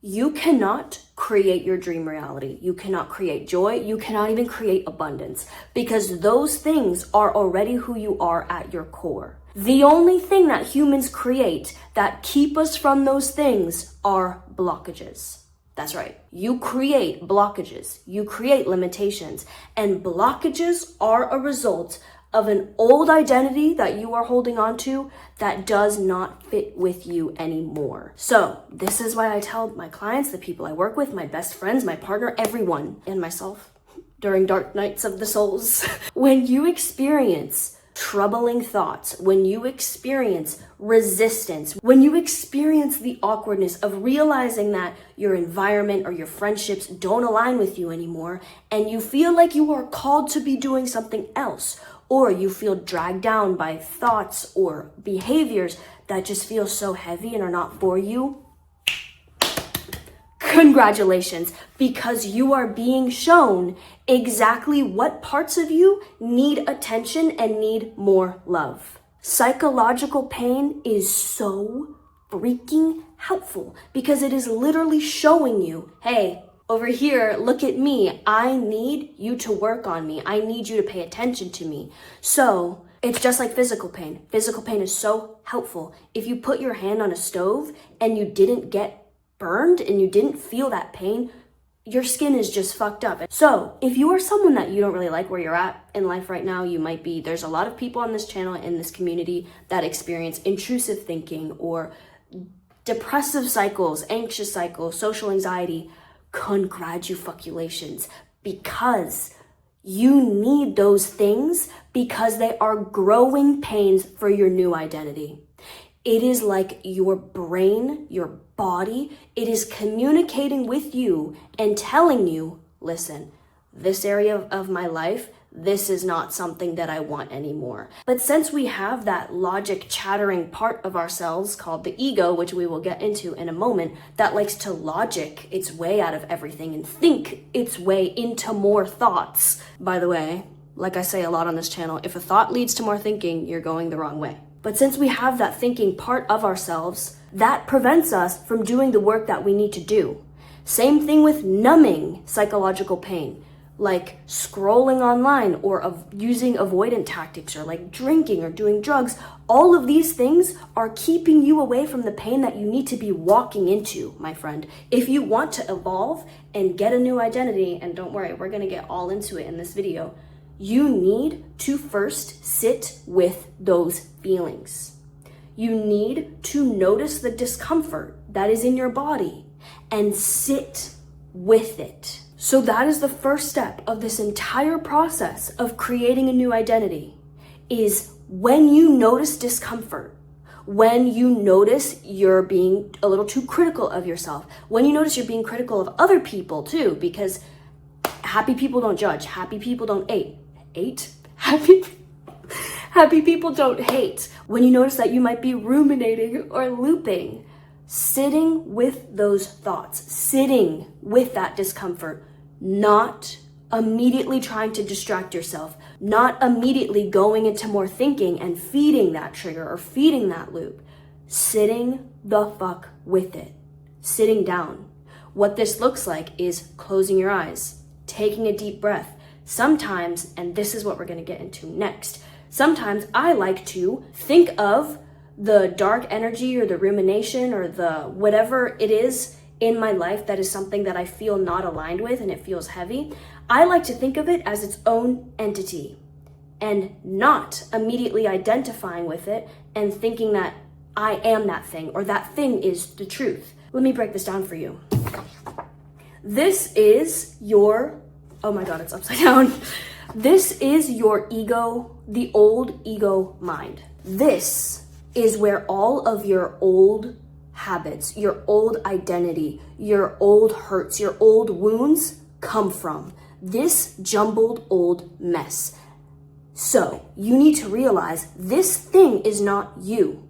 You cannot create your dream reality. You cannot create joy. You cannot even create abundance because those things are already who you are at your core. The only thing that humans create that keep us from those things are blockages. That's right. You create blockages. You create limitations, and blockages are a result of an old identity that you are holding on to that does not fit with you anymore. So this is why I tell my clients, the people I work with, my best friends, my partner, everyone, and myself during dark nights of the souls, when you experience troubling thoughts, when you experience resistance, when you experience the awkwardness of realizing that your environment or your friendships don't align with you anymore, and you feel like you are called to be doing something else, or you feel dragged down by thoughts or behaviors that just feel so heavy and are not for you, congratulations, because you are being shown exactly what parts of you need attention and need more love. Psychological pain is so freaking helpful because it is literally showing you, hey, over here, look at me. I need you to work on me. I need you to pay attention to me. So it's just like physical pain. Physical pain is so helpful. If you put your hand on a stove and you didn't get burned and you didn't feel that pain, your skin is just fucked up. So if you are someone that you don't really like where you're at in life right now, there's a lot of people on this channel, in this community, that experience intrusive thinking or depressive cycles, anxious cycles, social anxiety. Congratulations, because you need those things because they are growing pains for your new identity. It is like your brain, your body, it is communicating with you and telling you, listen, this area of my life, this is not something that I want anymore. But since we have that logic chattering part of ourselves called the ego, which we will get into in a moment, that likes to logic its way out of everything and think its way into more thoughts. By the way, like I say a lot on this channel, if a thought leads to more thinking, you're going the wrong way. But since we have that thinking part of ourselves, that prevents us from doing the work that we need to do. Same thing with numbing psychological pain, like scrolling online or using avoidant tactics or like drinking or doing drugs. All of these things are keeping you away from the pain that you need to be walking into, my friend. If you want to evolve and get a new identity, and don't worry, we're gonna get all into it in this video, you need to first sit with those feelings. You need to notice the discomfort that is in your body and sit with it. So that is the first step of this entire process of creating a new identity, is when you notice discomfort, when you notice you're being a little too critical of yourself, when you notice you're being critical of other people too, because happy people don't judge, happy people don't happy people don't hate. When you notice that you might be ruminating or looping, sitting with those thoughts, sitting with that discomfort, not immediately trying to distract yourself, not immediately going into more thinking and feeding that trigger or feeding that loop, sitting the fuck with it, sitting down. What this looks like is closing your eyes, taking a deep breath. Sometimes, and this is what we're gonna get into next, sometimes I like to think of the dark energy or the rumination or the whatever it is in my life that is something that I feel not aligned with and it feels heavy. I like to think of it as its own entity and not immediately identifying with it and thinking that I am that thing or that thing is the truth. Let me break this down for you. This is your, oh my God, it's upside down. This is your ego, the old ego mind. This is where all of your old habits, your old identity, your old hurts, your old wounds come from. This jumbled old mess. So you need to realize this thing is not you.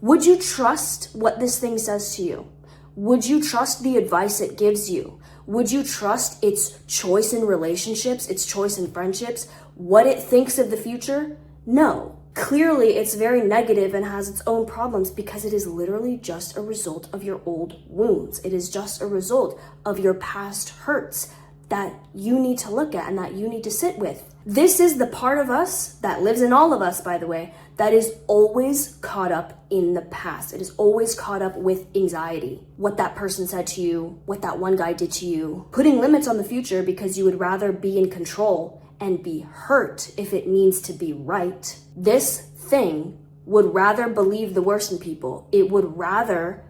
Would you trust what this thing says to you? Would you trust the advice it gives you? Would you trust its choice in relationships, its choice in friendships, what it thinks of the future? No. Clearly, it's very negative and has its own problems because it is literally just a result of your old wounds. It is just a result of your past hurts that you need to look at and that you need to sit with. This is the part of us that lives in all of us, by the way, that is always caught up in the past. It is always caught up with anxiety. What that person said to you, what that one guy did to you, putting limits on the future because you would rather be in control and be hurt if it means to be right. This thing would rather believe the worst in people. It would rather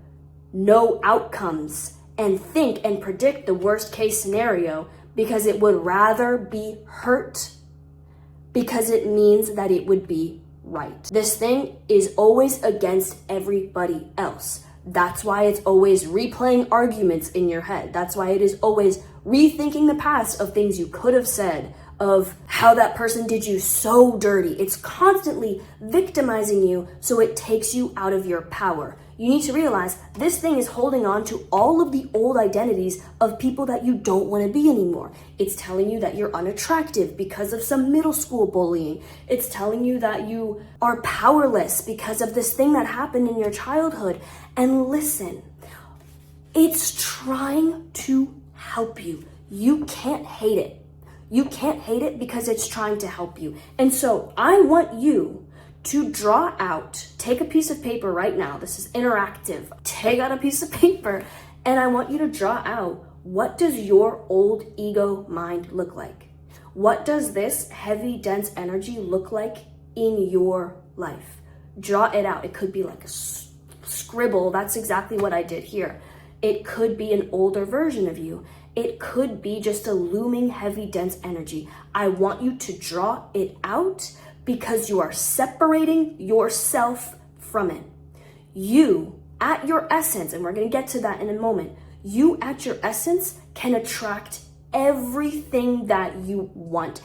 know outcomes and think and predict the worst case scenario because it would rather be hurt because it means that it would be right. This thing is always against everybody else. That's why it's always replaying arguments in your head. That's why it is always rethinking the past of things you could have said, of how that person did you so dirty. It's constantly victimizing you so it takes you out of your power. You need to realize this thing is holding on to all of the old identities of people that you don't want to be anymore. It's telling you that you're unattractive because of some middle school bullying. It's telling you that you are powerless because of this thing that happened in your childhood. And listen, it's trying to help you. You can't hate it. You can't hate it because it's trying to help you. And so I want you to draw out, take a piece of paper right now. This is interactive. Take out a piece of paper and I want you to draw out, what does your old ego mind look like? What does this heavy, dense energy look like in your life? Draw it out. It could be like a scribble. That's exactly what I did here. It could be an older version of you. It could be just a looming, heavy, dense energy. I want you to draw it out because you are separating yourself from it. You, at your essence, and we're going to get to that in a moment, you at your essence can attract everything that you want,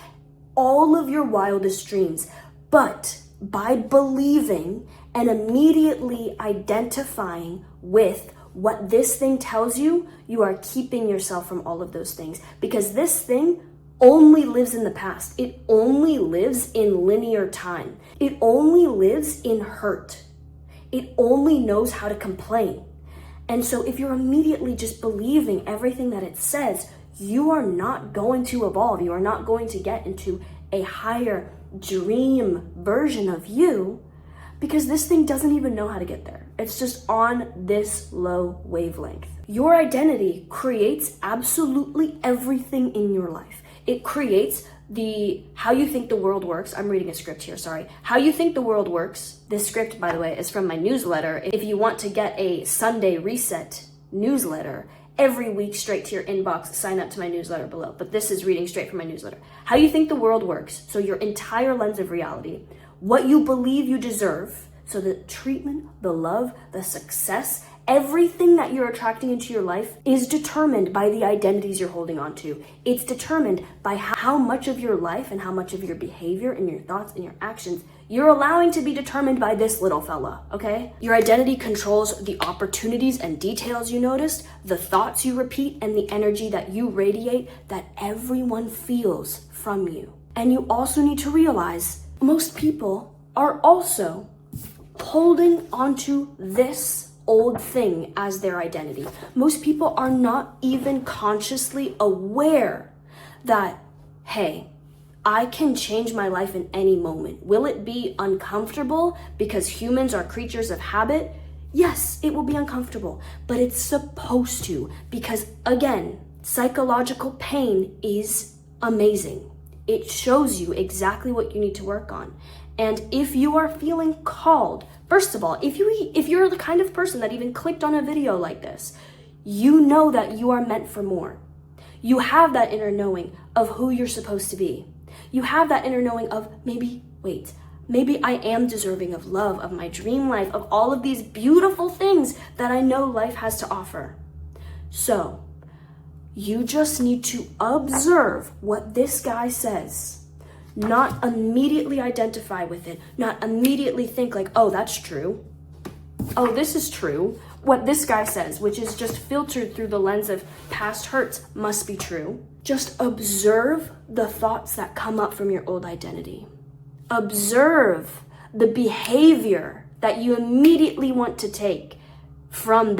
all of your wildest dreams. But by believing and immediately identifying with what this thing tells you, you are keeping yourself from all of those things, because this thing only lives in the past. It only lives in linear time. It only lives in hurt. It only knows how to complain. And so if you're immediately just believing everything that it says, you are not going to evolve. You are not going to get into a higher dream version of you, because this thing doesn't even know how to get there. It's just on this low wavelength. Your identity creates absolutely everything in your life. It creates how you think the world works. I'm reading a script here, sorry. How you think the world works. This script, by the way, is from my newsletter. If you want to get a Sunday reset newsletter every week straight to your inbox, sign up to my newsletter below. But this is reading straight from my newsletter. How you think the world works. So your entire lens of reality. What you believe you deserve. So the treatment, the love, the success, everything that you're attracting into your life is determined by the identities you're holding on to. It's determined by how much of your life and how much of your behavior and your thoughts and your actions you're allowing to be determined by this little fella, okay? Your identity controls the opportunities and details you noticed, the thoughts you repeat, and the energy that you radiate that everyone feels from you. And you also need to realize most people are also holding onto this old thing as their identity. Most people are not even consciously aware that, hey, I can change my life in any moment. Will it be uncomfortable because humans are creatures of habit? Yes, it will be uncomfortable, but it's supposed to, because again, psychological pain is amazing. It shows you exactly what you need to work on. And if you are feeling called, first of all, if you're the kind of person that even clicked on a video like this, you know that you are meant for more. You have that inner knowing of who you're supposed to be. You have that inner knowing of maybe I am deserving of love, of my dream life, of all of these beautiful things that I know life has to offer. So you just need to observe what this guy says. Not immediately identify with it, not immediately think like, oh, that's true. Oh, this is true. What this guy says, which is just filtered through the lens of past hurts, must be true. Just observe the thoughts that come up from your old identity. Observe the behavior that you immediately want to take from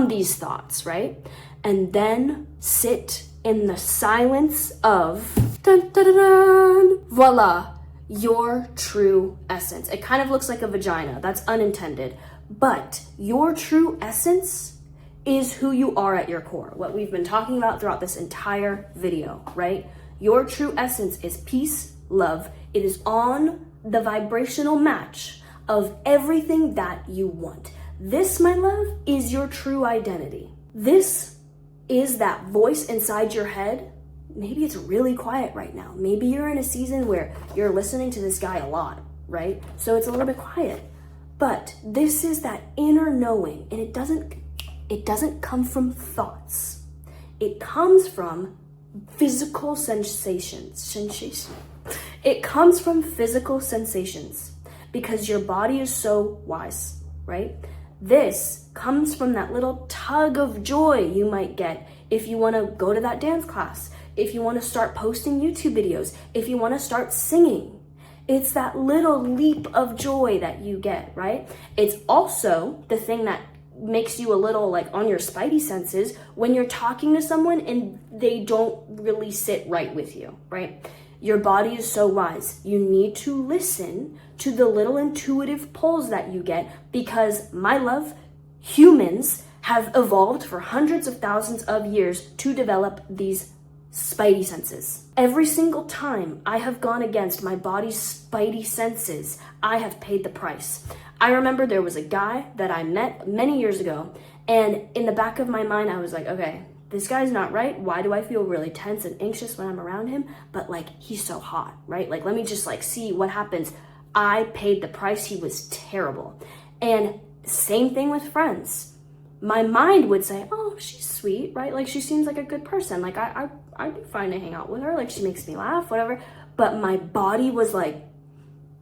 these thoughts, right? And then sit in the silence of dun, dun, dun, dun, voila, your true essence. It kind of looks like a vagina. That's unintended. But your true essence is who you are at your core. What we've been talking about throughout this entire video, right? Your true essence is peace, love. It is on the vibrational match of everything that you want. This, my love, is your true identity. This is that voice inside your head. Maybe it's really quiet right now. Maybe you're in a season where you're listening to this guy a lot, right? So it's a little bit quiet. But this is that inner knowing, and it doesn't come from thoughts. It comes from physical sensations. It comes from physical sensations because your body is so wise, right? This comes from that little tug of joy you might get if you want to go to that dance class, if you want to start posting YouTube videos, if you want to start singing. It's that little leap of joy that you get, right? It's also the thing that makes you a little like on your spidey senses when you're talking to someone and they don't really sit right with you, right? Your body is so wise. You need to listen to the little intuitive pulls that you get because, my love, humans have evolved for hundreds of thousands of years to develop these spidey senses. Every single time I have gone against my body's spidey senses, I have paid the price. I remember there was a guy that I met many years ago, and in the back of my mind, I was like, okay, this guy's not right. Why do I feel really tense and anxious when I'm around him? But like, he's so hot, right? Like, let me just like see what happens. I paid the price. He was terrible. And same thing with friends. My mind would say, oh, she's sweet, right? Like, she seems like a good person. Like, I'd be fine to hang out with her. Like, she makes me laugh, whatever. But my body was like,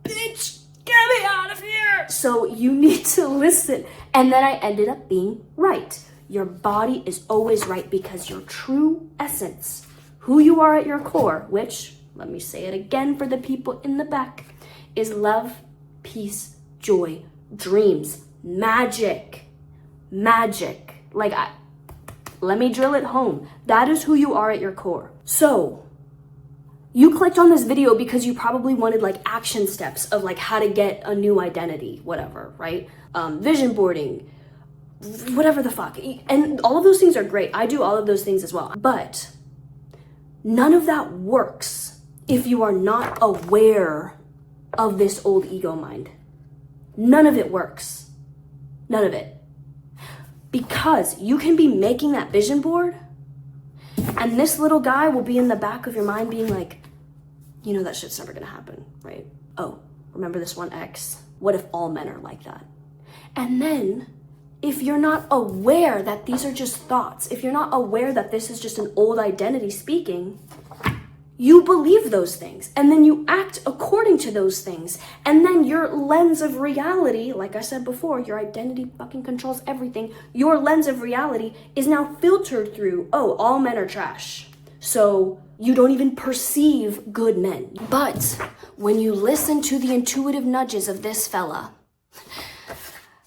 bitch, get me out of here. So you need to listen. And then I ended up being right. Your body is always right because your true essence, who you are at your core, which, let me say it again for the people in the back, is love, peace, joy, dreams, magic. Magic. Like, let me drill it home. That is who you are at your core. So, you clicked on this video because you probably wanted like action steps of like how to get a new identity, whatever, right? Vision boarding, whatever the fuck. And all of those things are great. I do all of those things as well. But none of that works if you are not aware of this old ego mind. None of it works. None of it. Because you can be making that vision board and this little guy will be in the back of your mind being like, you know, that shit's never gonna happen, right? Oh, remember this one ex? What if all men are like that? And then if you're not aware that these are just thoughts, if you're not aware that this is just an old identity speaking, you believe those things and then you act according to those things. And then your lens of reality, like I said before, your identity fucking controls everything. Your lens of reality is now filtered through, oh, all men are trash. So you don't even perceive good men. But when you listen to the intuitive nudges of this fella,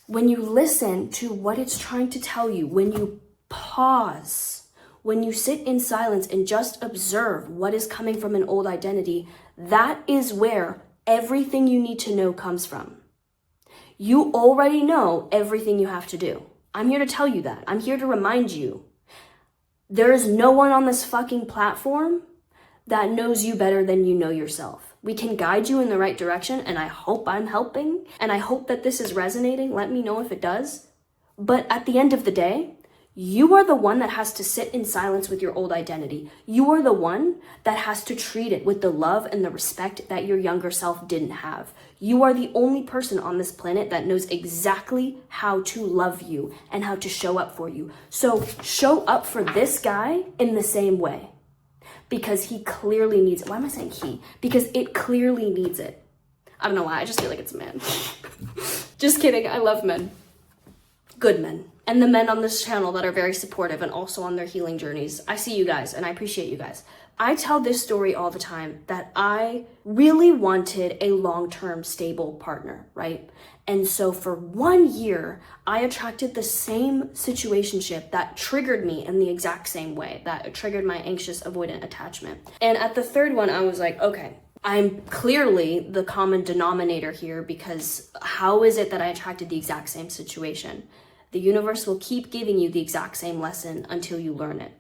when you listen to what it's trying to tell you, when you pause, when you sit in silence and just observe what is coming from an old identity, that is where everything you need to know comes from. You already know everything you have to do. I'm here to tell you that. I'm here to remind you. There is no one on this fucking platform that knows you better than you know yourself. We can guide you in the right direction, and I hope I'm helping, and I hope that this is resonating. Let me know if it does. But at the end of the day, you are the one that has to sit in silence with your old identity. You are the one that has to treat it with the love and the respect that your younger self didn't have. You are the only person on this planet that knows exactly how to love you and how to show up for you. So show up for this guy in the same way because he clearly needs it. Why am I saying he? Because it clearly needs it. I don't know why. I just feel like it's a man. Just kidding. I love men. Good men. and the men on this channel that are very supportive and also on their healing journeys. I see you guys and I appreciate you guys. I tell this story all the time that I really wanted a long-term stable partner, right? And so for 1 year, I attracted the same situationship that triggered me in the exact same way, that triggered my anxious avoidant attachment. And at the third one, I was like, okay, I'm clearly the common denominator here, because how is it that I attracted the exact same situation? The universe will keep giving you the exact same lesson until you learn it.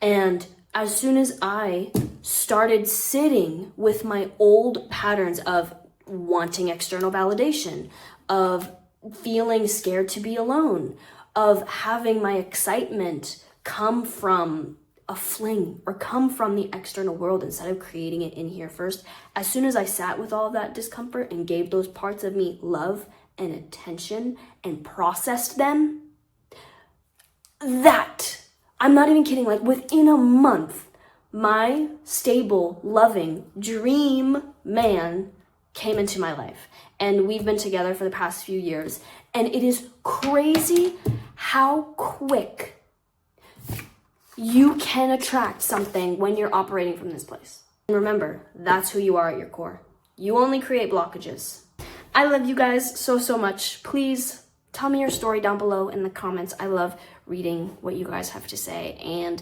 And as soon as I started sitting with my old patterns of wanting external validation, of feeling scared to be alone, of having my excitement come from a fling or come from the external world instead of creating it in here first, as soon as I sat with all of that discomfort and gave those parts of me love and attention and processed them, that, I'm not even kidding, like within a month, my stable, loving, dream man came into my life. And we've been together for the past few years. And it is crazy how quick you can attract something when you're operating from this place. And remember, that's who you are at your core. You only create blockages. I love you guys so, so much. Please tell me your story down below in the comments. I love reading what you guys have to say. And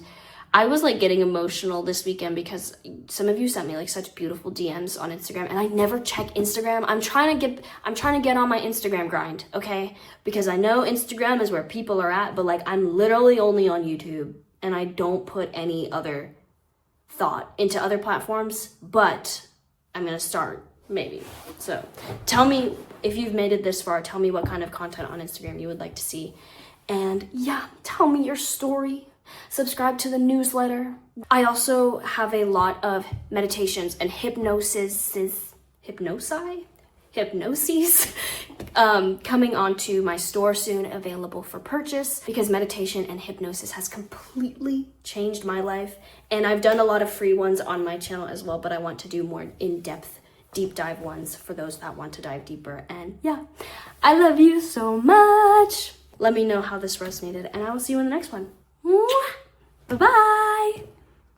I was like getting emotional this weekend because some of you sent me like such beautiful DMs on Instagram, and I never check Instagram. I'm trying to get on my Instagram grind, okay? Because I know Instagram is where people are at, but like I'm literally only on YouTube and I don't put any other thought into other platforms, but I'm gonna start maybe. So tell me if you've made it this far, tell me what kind of content on Instagram you would like to see. And yeah, tell me your story. Subscribe to the newsletter. I also have a lot of meditations and hypnoses coming onto my store soon, available for purchase, because meditation and hypnosis has completely changed my life. And I've done a lot of free ones on my channel as well, but I want to do more in-depth, deep dive ones for those that want to dive deeper. And yeah, I love you so much. Let me know how this resonated, and I will see you in the next one. Bye-bye.